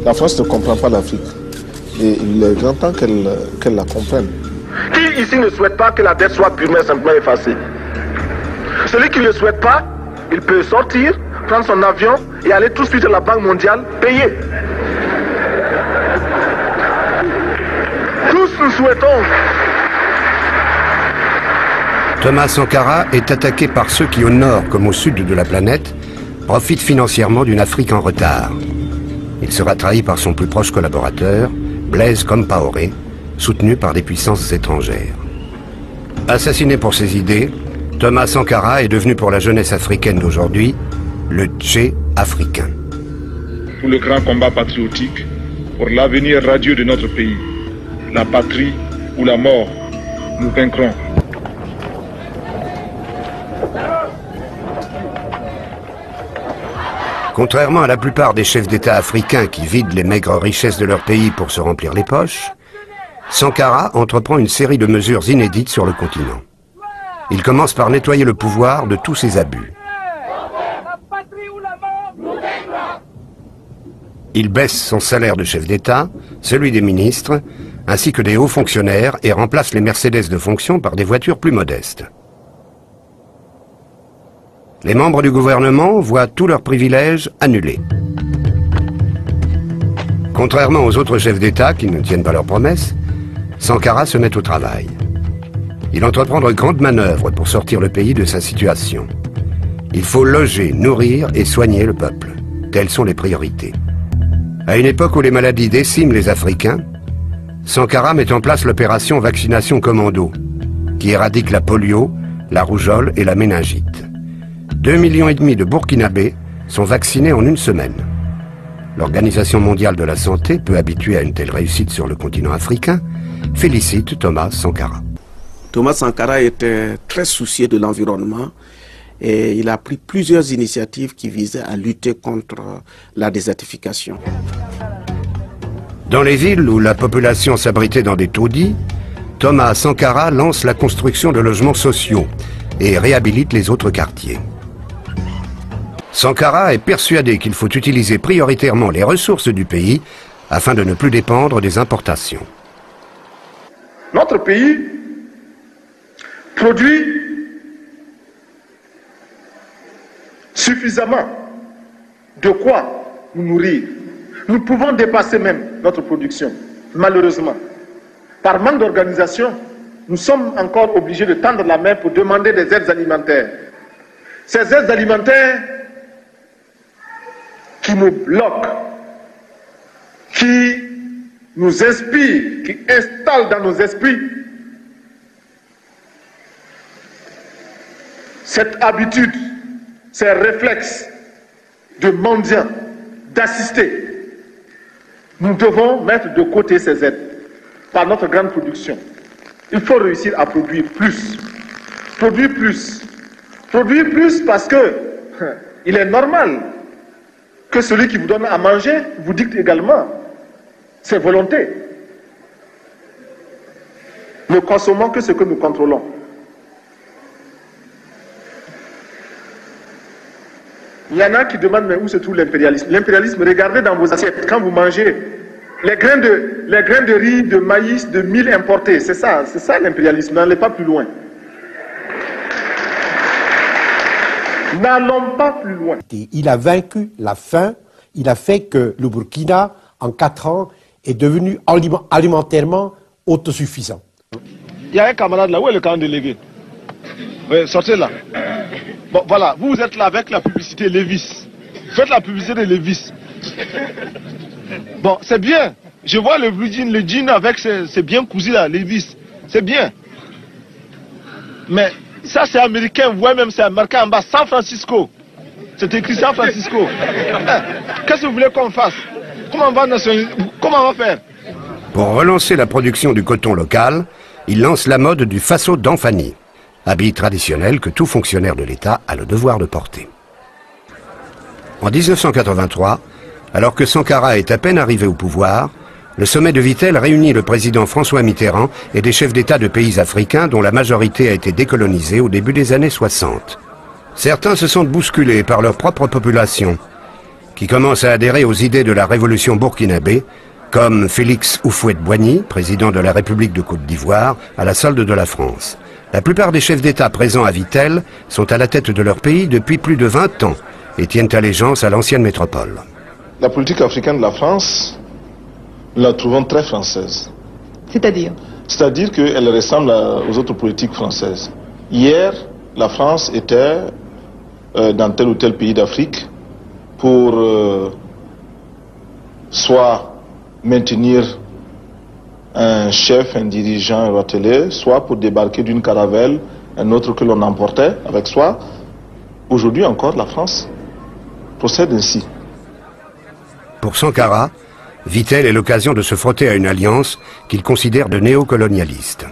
La France ne comprend pas l'Afrique. Et il est grand temps qu'elle la comprenne. Qui ici ne souhaite pas que la dette soit purement et simplement effacée? Celui qui ne le souhaite pas, il peut sortir, prendre son avion et aller tout de suite à la Banque mondiale payer. Tous nous souhaitons. Thomas Sankara est attaqué par ceux qui, au nord comme au sud de la planète, profitent financièrement d'une Afrique en retard. Il sera trahi par son plus proche collaborateur, Blaise Compaoré, soutenu par des puissances étrangères. Assassiné pour ses idées, Thomas Sankara est devenu pour la jeunesse africaine d'aujourd'hui le Tché africain. Pour le grand combat patriotique, pour l'avenir radieux de notre pays, la patrie ou la mort, nous vaincrons. Contrairement à la plupart des chefs d'État africains qui vident les maigres richesses de leur pays pour se remplir les poches, Sankara entreprend une série de mesures inédites sur le continent. Il commence par nettoyer le pouvoir de tous ses abus. Il baisse son salaire de chef d'État, celui des ministres, ainsi que des hauts fonctionnaires et remplace les Mercedes de fonction par des voitures plus modestes. Les membres du gouvernement voient tous leurs privilèges annulés. Contrairement aux autres chefs d'État qui ne tiennent pas leurs promesses, Sankara se met au travail. Il entreprend de grandes manœuvres pour sortir le pays de sa situation. Il faut loger, nourrir et soigner le peuple. Telles sont les priorités. À une époque où les maladies déciment les Africains, Sankara met en place l'opération Vaccination Commando, qui éradique la polio, la rougeole et la méningite. 2,5 millions de Burkinabés sont vaccinés en une semaine. L'Organisation mondiale de la santé, peu habituée à une telle réussite sur le continent africain, félicite Thomas Sankara. Thomas Sankara était très soucieux de l'environnement et il a pris plusieurs initiatives qui visaient à lutter contre la désertification. Dans les villes où la population s'abritait dans des taudis, Thomas Sankara lance la construction de logements sociaux et réhabilite les autres quartiers. Sankara est persuadé qu'il faut utiliser prioritairement les ressources du pays afin de ne plus dépendre des importations. Notre pays produit suffisamment de quoi nous nourrir. Nous pouvons dépasser même notre production, malheureusement. Par manque d'organisation, nous sommes encore obligés de tendre la main pour demander des aides alimentaires. Ces aides alimentaires qui nous bloquent, qui nous inspirent, qui installent dans nos esprits cette habitude, ces réflexes de mendiant, d'assister. Nous devons mettre de côté ces aides par notre grande production. Il faut réussir à produire plus. Produire plus. Produire plus parce que il est normal que celui qui vous donne à manger vous dicte également ses volontés. Ne consommons que ce que nous contrôlons. Il y en a qui demandent mais où se trouve l'impérialisme. L'impérialisme, regardez dans vos assiettes, quand vous mangez les grains de riz, de maïs, de mil importés, c'est ça l'impérialisme, n'allez pas plus loin. N'allons pas plus loin. Il a vaincu la faim, il a fait que le Burkina, en 4 ans, est devenu alimentairement autosuffisant. Il y a un camarade là, où est le camarade de Lévy? Oui, sortez là. Bon, voilà, vous êtes là avec la publicité Lévis. Faites la publicité de Lévis. Bon, c'est bien. Je vois le blue jean, le jean avec ses bien cousus là, Lévis. C'est bien. Mais ça c'est américain, vous voyez même c'est marqué en bas, San Francisco. C'est écrit San Francisco. Qu'est-ce que vous voulez qu'on fasse? Comment on va faire? Pour relancer la production du coton local, il lance la mode du faso d'Anfani, habit traditionnel que tout fonctionnaire de l'État a le devoir de porter. En 1983, alors que Sankara est à peine arrivé au pouvoir, le sommet de Vittel réunit le président François Mitterrand et des chefs d'État de pays africains dont la majorité a été décolonisée au début des années 60. Certains se sentent bousculés par leur propre population. qui commencent à adhérer aux idées de la révolution burkinabé, comme Félix Houphouët-Boigny, président de la République de Côte d'Ivoire, à la solde de la France. La plupart des chefs d'État présents à Vittel sont à la tête de leur pays depuis plus de 20 ans et tiennent allégeance à l'ancienne métropole. La politique africaine de la France, nous la trouvons très française. C'est-à-dire? C'est-à-dire qu'elle ressemble aux autres politiques françaises. Hier, la France était dans tel ou tel pays d'Afrique pour soit maintenir un chef, un dirigeant roitelé, soit pour débarquer d'une caravelle, un autre que l'on emportait avec soi. Aujourd'hui encore, la France procède ainsi. Pour Sankara, Vittel est l'occasion de se frotter à une alliance qu'il considère de néocolonialiste.